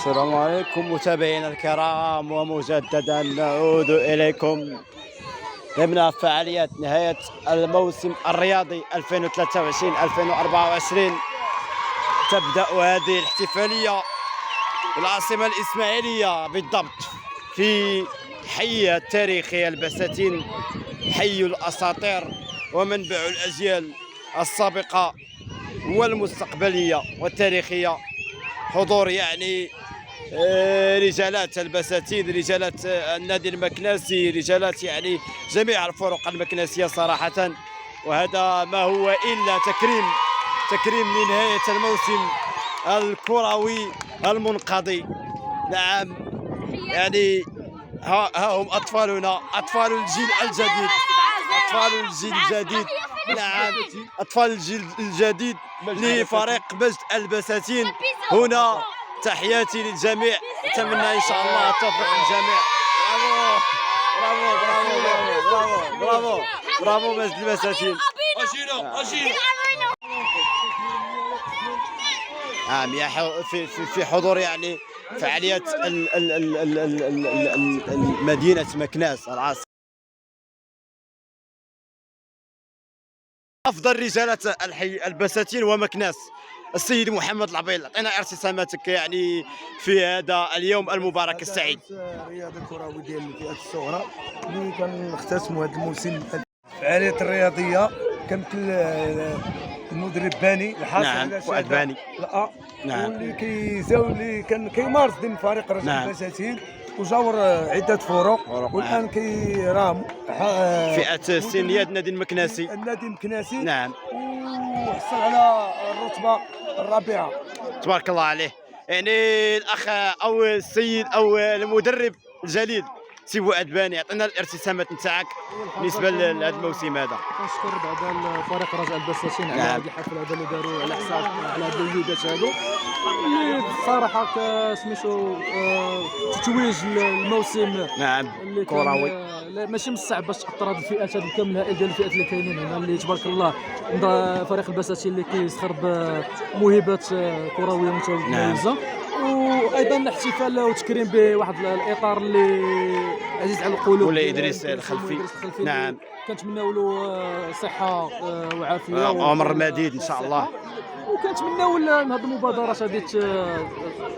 السلام عليكم متابعينا الكرام، ومجددا نعود إليكم ضمن فعاليات نهاية الموسم الرياضي 2023-2024. تبدأ هذه الاحتفالية بالعاصمة الإسماعيلية، بالضبط في حي التاريخي البساتين، حي الأساطير ومنبع الأجيال السابقة والمستقبلية والتاريخية. حضور رجالات البساتين، رجالات النادي المكناسي، رجالات جميع الفرق المكناسية صراحة. وهذا ما هو إلا تكريم لنهاية الموسم الكروي المنقضي. نعم، ها هم أطفالنا، أطفال الجيل الجديد، أطفال الجيل الجديد. نعم، أطفال الجيل الجديد لفريق مجد البساتين. هنا تحياتي للجميع، أتمنى إن شاء الله التوفيق للجميع. برافو برافو برافو برافو برافو مجد البساتين. في حضور فعاليات مدينة مكناس العاصمة. أفضل رجالة الحي البساتين ومكناس السيد محمد العبيد، أعطينا ارتساماتك في هذا اليوم المبارك السعيد. الرياضه الكرويه ديال الفئات الصغرى اللي كنختتموا هذا الموسم. الفعاليات الرياضيه كانت المدرب باني الحاصل على فؤاد باني، واللي اللي كان كيمارس ضمن فريق رجل البساتين وجاور عده فرق، والان كيرام فئه السنيه النادي المكناسي. نعم، وحصل على الرتبه الرابعه. تبارك الله عليه. الاخ او السيد او المدرب الجليل سي فؤاد باني، عطينا الارتسامات نتاعك بالنسبه لهذا الموسم هذا. كنشكر بعدا الفريق رجاء البساتين على هذه الحفله هذا اللي داروا على حساب على هذه الوليدات هذو اللي الصراحه سميتو تتويج الموسم. نعم، كروي ماشي من الصعب باش تاثر هذه الفئات هذه كامل الهائل ديال الفئات اللي كاينين هنا، اللي تبارك الله فريق البساتين اللي كيزخر بموهبات كرويه متميزه. وايضا الاحتفال وتكريم بواحد الاطار اللي عزيز على القلوب، ولا ادريس الخلفي. نعم، كنتمناو له صحه وعافيه وعمر مديد ان شاء الله، وكنتمناو هذه المبادرات هذه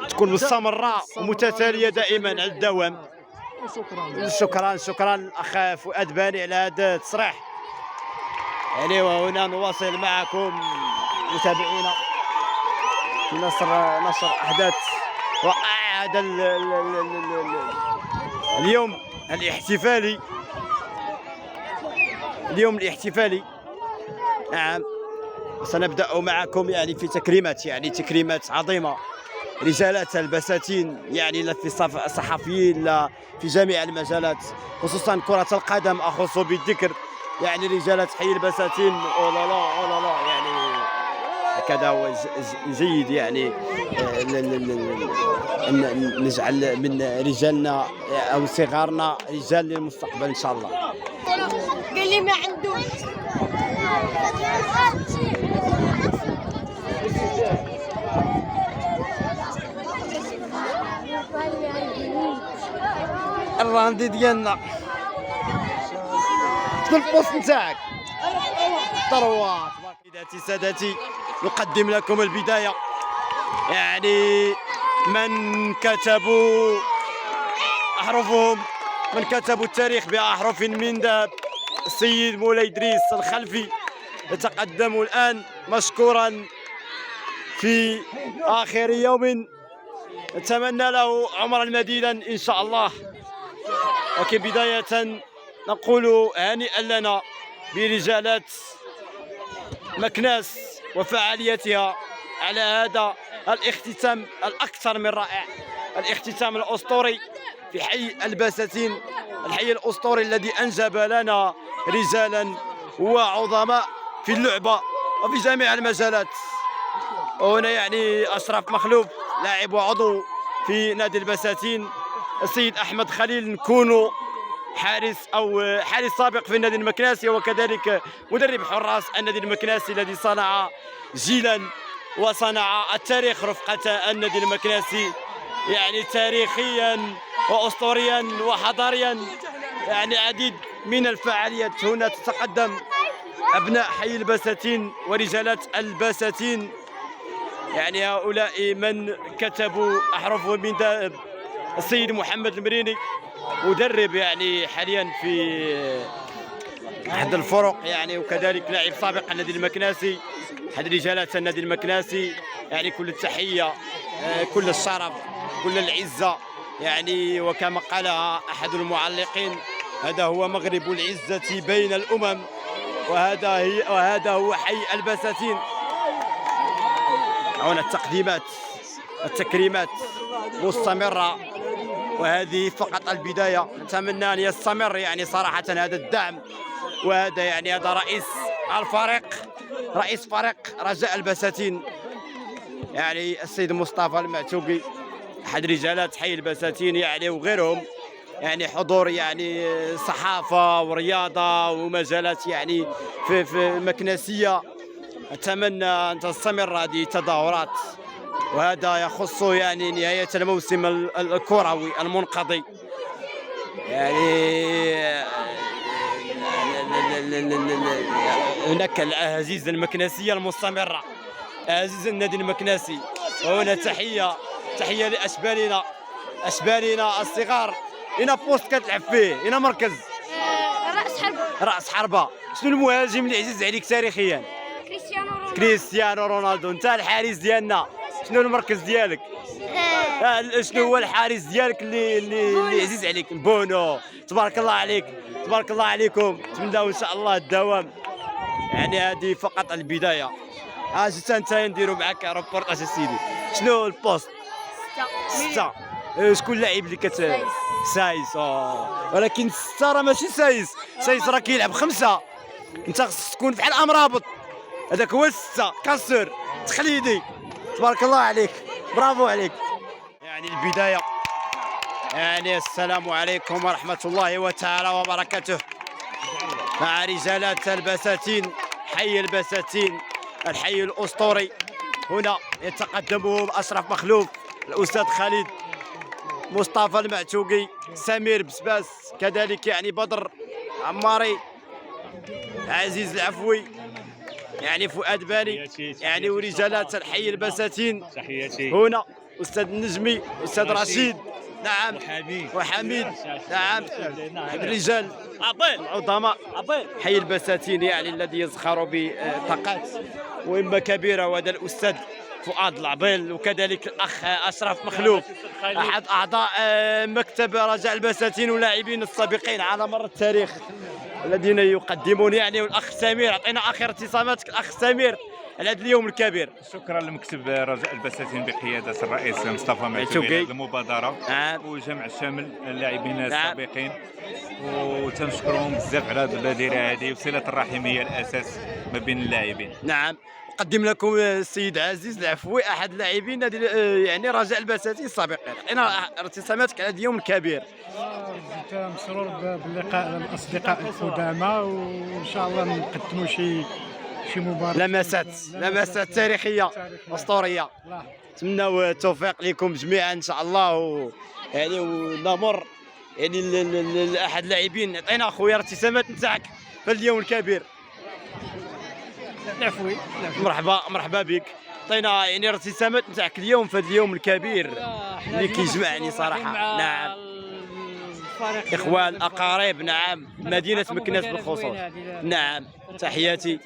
تكون مستمره ومتتاليه دائما على الدوام. شكرا الاخ فؤاد باني على هذا التصريح. وهنا نواصل معكم متابعينا في نشر احداث رائعه هذا اليوم الاحتفالي. نعم، سنبدا معكم في تكريمات عظيمه رجالات البساتين، لا في الصحفيين، لا في جميع المجالات، خصوصا كرة القدم أخص بالذكر. رجالات حي البساتين أولالا هكذا هو جيد نجعل من رجالنا أو صغارنا رجال للمستقبل إن شاء الله. قال لي ما عندوش. الراندي ديالنا شكون البوست نتاعك؟ ثروات. سادتي نقدم لكم البداية. من كتبوا أحرفهم، من كتبوا التاريخ بأحرف من ذهب، السيد مولاي إدريس الخلفي يتقدم الآن مشكورا في آخر يوم. نتمنى له عمرا مديدا إن شاء الله. لكن بداية نقول هانئا لنا برجالات مكناس وفعاليتها على هذا الاختتام الأكثر من رائع، الاختتام الأسطوري في حي البساتين، الحي الأسطوري الذي أنجب لنا رجالا وعظماء في اللعبة وفي جميع المجالات. وهنا أشرف مخلوف لاعب وعضو في نادي البساتين، السيد أحمد خليل نكونو حارس سابق في النادي المكناسي، وكذلك مدرب حراس النادي المكناسي الذي صنع جيلا وصنع التاريخ رفقة النادي المكناسي. يعني تاريخيا واسطوريا وحضاريا، يعني عديد من الفعاليات هنا تتقدم ابناء حي البساتين ورجالات البساتين. يعني هؤلاء من كتبوا احرفهم من ذهب. السيد محمد المريني مدرب يعني حاليا في احد الفرق يعني، وكذلك لاعب سابق النادي المكناسي، احد رجالات النادي المكناسي. يعني كل التحيه، كل الشرف، كل العزه. يعني وكما قالها احد المعلقين، هذا هو مغرب العزه بين الامم، وهذا هو حي البساتين. هنا التقديمات التكريمات مستمره، وهذه فقط البدايه. نتمنى ان يستمر يعني صراحه هذا الدعم، وهذا يعني هذا رئيس فريق رجاء البساتين، يعني السيد مصطفى المعتوقي، احد رجالات حي البساتين يعني، وغيرهم. يعني حضور يعني صحافه ورياضه ومجالات يعني في مكنسيه. اتمنى ان تستمر هذه التظاهرات، وهذا يخص يعني نهايه الموسم الكروي المنقضي. يعني هناك الاهازيز المكنسيه المستمره، اهازيز النادي المكناسي. وهنا تحيه لاشبالنا الصغار. هنا بوست كتلعب فيه، هنا مركز راس حربه. شنو المهاجم اللي عزيز عليك تاريخيا؟ كريستيانو رونالدو. انت الحارس ديالنا، شنو المركز ديالك؟ شنو هو الحارس ديالك اللي عزيز عليك؟ بونو. تبارك الله عليك، تبارك الله عليكم. نتمناو ان شاء الله الدوام. يعني هذه فقط البدايه. جيت انت نديروا معاك روبورتاج سيدي. شنو البوست؟ 6. شكون اللاعب اللي سايس؟ ولكن 6 راه ماشي سايس راه كيلعب 5. انت خصك تكون بحال امرابط، هذاك هو 6 كاسور تقليدي. تبارك الله عليك، برافو عليك. يعني البدايه. يعني السلام عليكم ورحمه الله تعالى وبركاته. مع رجالات البساتين، حي البساتين، الحي الاسطوري. هنا يتقدمهم اشرف مخلوف، الاستاذ خالد، مصطفى المعتوقي، سمير بسباس، كذلك يعني بدر عماري، عزيز العفوي، يعني فؤاد باني، يعني ورجالات الحي البساتين. هنا استاذ النجمي، استاذ رشيد، نعم، وحميد، نعم، الرجال العظماء حي البساتين، يعني الذي يزخر بطاقات مهمه كبيره. وهذا الاستاذ فؤاد العبيل، وكذلك الاخ اشرف مخلوف، احد اعضاء مكتب رجاء البساتين ولاعبين السابقين على مر التاريخ الذين يقدمون يعني. والاخ سمير، اعطينا اخر ابتساماتك الاخ سمير على هذا اليوم الكبير. شكرا لمكتب رجاء البساتين بقياده الرئيس مصطفى معتوقي هذه المبادره وجمع الشامل اللاعبين السابقين، وتنشكرهم بزاف على هذه البادره هذه، وصله الرحم هي الاساس ما بين اللاعبين. نعم. قدم لكم السيد عزيز العفوي، احد لاعبين يعني رجاء البساتين السابقين. اعطينا ارتساماتك على هذا اليوم الكبير. مسرور باللقاء الاصدقاء القدامى، وان شاء الله نقدموا شي مباراه لمسات تاريخيه اسطوريه. نتمنوا التوفيق لكم جميعا ان شاء الله. يعني ونمر يعني لاحد اللاعبين. اعطينا اخويا الارتسامات نتاعك في اليوم الكبير. العفوي. مرحبا بك. عطينا يعني الارتسامات نتاعك اليوم في اليوم الكبير اللي كيجمعني صراحه. نعم، اخوان اقارب، نعم، مدينه مكناس بالخصوص. نعم، تحياتي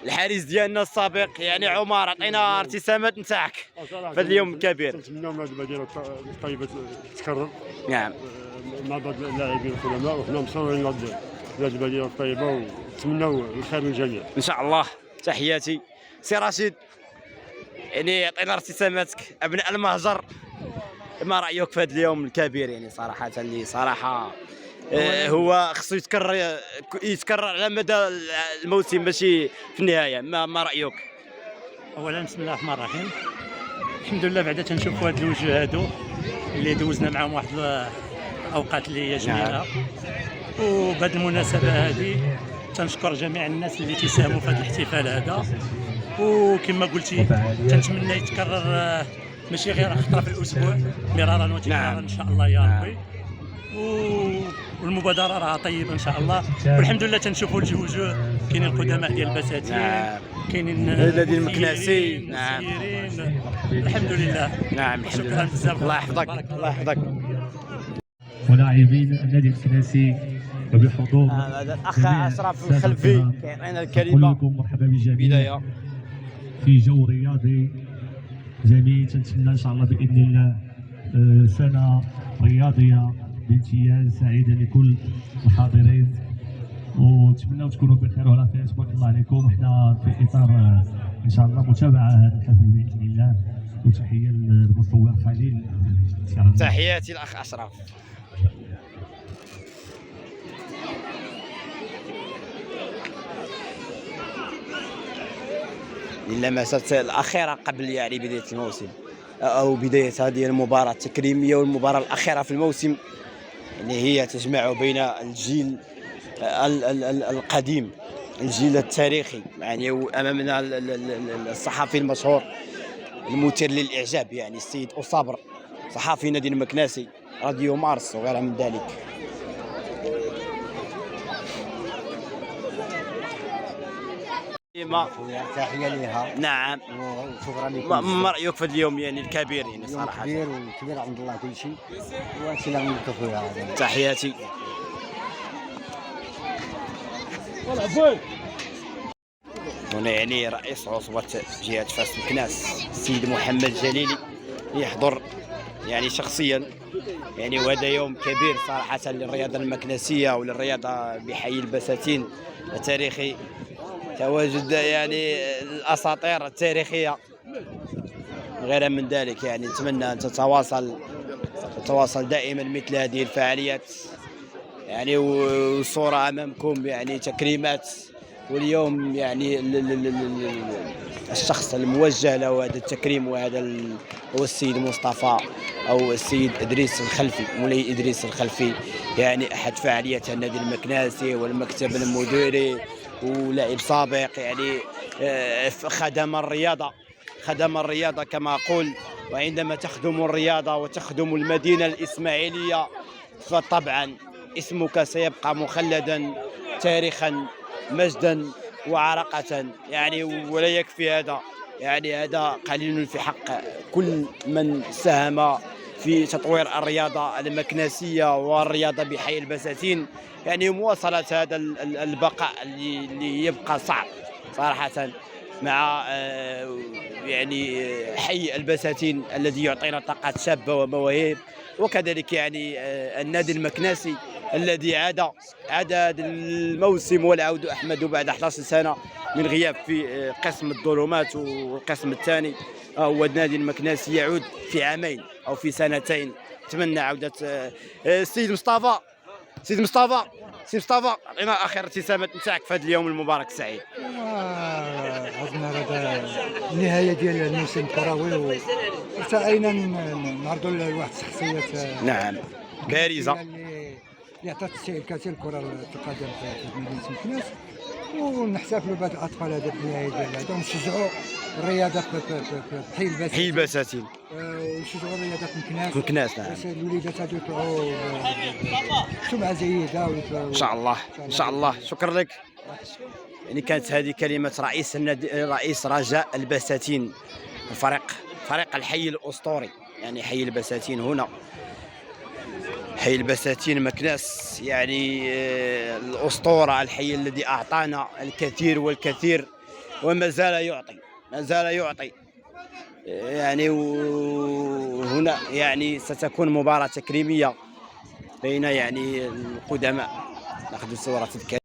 الحارس ديالنا السابق يعني عمر. عطينا ارتسامات نتاعك في اليوم الكبير. نتمنوا من هذه البديله الطيبه تتكرر. نعم، مع بعض اللاعبين القدماء، وحنا مصورين هذه البديله الطيبه، ونتمنوا الخير للجميع ان شاء الله. تحياتي سي رشيد. يعني عطينا ارتساماتك ابناء المهجر، ما رايك في هذا اليوم الكبير؟ يعني صراحه اللي صراحه هو خصو يتكرر على مدى الموسم ماشي في النهايه. ما رايك؟ اولا بسم الله الرحمن الرحيم، الحمد لله بعدا تنشوفوا هاد الوجوه هادو اللي دوزنا معهم واحد الاوقات اللي هي جميله. وبهذه المناسبه هذه تنشكر جميع الناس اللي تساهموا في هذا الاحتفال هذا، وكما قلتي تنتمنى يتكرر ماشي غير خطره في الاسبوع، مرارا وتكرارا ان شاء الله يا ربي. والمبادره راه طيبه ان شاء الله، والحمد لله تنشوفوا الوجوه، كاينين القدماء ديال البساتين، كاينين الذي المكناسي. نعم الحمد لله. نعم شكرا بزاف، الله يحفظك الله يحفظك. ولاعبين النادي الكناسي وبحضور هذا الاخ اشرف الخلفي كيعطينا الكلمه. لكم مرحبا بالجميع بدايه في جو رياضي جميل. تنتمنى ان شاء الله باذن الله سنه رياضيه بامتياز سعيده لكل الحاضرين، ونتمنى تكونوا بخير وعلى خير. تبارك الله عليكم. احنا في اطار ان شاء الله متابعه هذا الحفل باذن الله. وتحيه للمصور خليل. تحياتي الاخ اشرف. اللمسات الاخيره قبل يعني بدايه الموسم او بدايه هذه المباراه التكريميه والمباراه الاخيره في الموسم، اللي هي تجمع بين الجيل القديم، الجيل التاريخي، يعني امامنا الصحفي المشهور المثير للاعجاب يعني السيد أصابر، صحفي نادي المكناسي راديو مارس وغيرها من ذلك. تحيه لها. نعم وشكرا لكم. ما رايك في اليوم يعني الكبير يعني صراحه؟ كبير وكبير عند الله كل شيء، وهادشي اللي غنقول لك خويا. تحياتي. هنا يعني رئيس عصبة جهة فاس مكناس السيد محمد جليلي يحضر يعني شخصيا يعني، وهذا يوم كبير صراحة للرياضة المكناسية وللرياضة بحي البساتين التاريخي. تواجد يعني الأساطير التاريخية غير من ذلك، يعني نتمنى أن تتواصل دائما مثل هذه الفعاليات يعني، والصورة أمامكم يعني تكريمات. واليوم يعني الشخص الموجه له هذا التكريم وهذا هو السيد مصطفى او السيد ادريس الخلفي، مولاي ادريس الخلفي، يعني احد فعاليات النادي المكناسي والمكتب المديري ولاعب سابق، يعني خدم الرياضه كما اقول. وعندما تخدم الرياضه وتخدم المدينه الاسماعيليه فطبعا اسمك سيبقى مخلدا تاريخا مجدا وعرقة يعني. ولا يكفي هذا، يعني هذا قليل في حق كل من ساهم في تطوير الرياضة المكناسية والرياضة بحي البساتين، يعني مواصلة هذا البقاء اللي يبقى صعب صراحة مع يعني حي البساتين الذي يعطينا طاقات شابة ومواهب، وكذلك يعني النادي المكناسي الذي عاد هذا الموسم والعود أحمد بعد 11 سنة من غياب في قسم الظلمات والقسم الثاني. هو النادي المكناسي يعود في عامين أو في سنتين. نتمنى عودة السيد مصطفى. سيد مصطفى أعطينا آخر ابتسامات نتاعك في هذا اليوم المبارك السعيد. عندنا هذا النهاية ديال الموسم الكروي، وارتأينا نعرضوا لواحد الشخصيات نعم بارزة اللي عطات الشيء الكثير الكرة القدم في مدينة مكناس، ونحتفلوا بهذ الأطفال هذا في النهاية ديال هذا، ونشجعوا الرياضة في حي البساتين ونشجعوا الرياضة في مكناس. نعم الوليدات هذو يطلعوا سمعة جيدة إن شاء الله إن شاء الله. شكرا لك. يعني كانت هذه كلمة رئيس النادي، رئيس رجاء البساتين، فريق الحي الأسطوري، يعني حي البساتين هنا حي البساتين مكناس، يعني الأسطورة، الحي الذي أعطانا الكثير والكثير وما زال يعطي يعني. وهنا يعني ستكون مباراة تكريمية بين يعني القدماء. ناخذ صورة